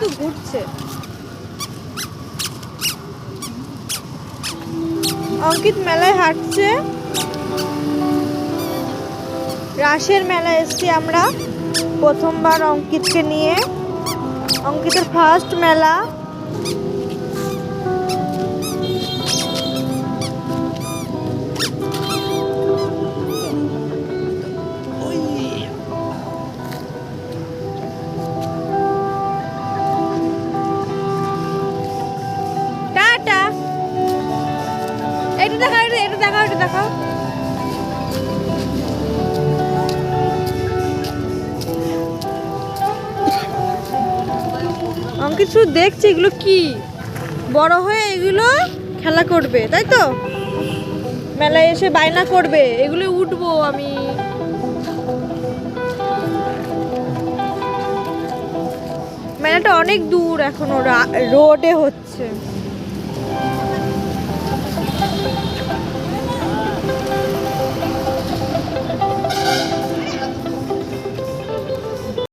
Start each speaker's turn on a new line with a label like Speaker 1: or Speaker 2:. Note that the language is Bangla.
Speaker 1: তো ঘুরছে। অঙ্কিত মেলায় হাঁটছে। রাসের মেলায় এসেছি আমরা প্রথমবার অঙ্কিতকে নিয়ে। অঙ্কিতের ফার্স্ট মেলা। টাটা। এটা দেখাও, এটা দেখাও, এটা দেখাও। অঙ্কিত শুধু দেখছে এগুলো কি, বড় হয়ে এগুলো খেলা করবে, তাই তো? মেলায় এসে বায়না করবে এগুলো উঠবো আমি। মেলাটা অনেক দূর, এখনো রোডে হচ্ছে।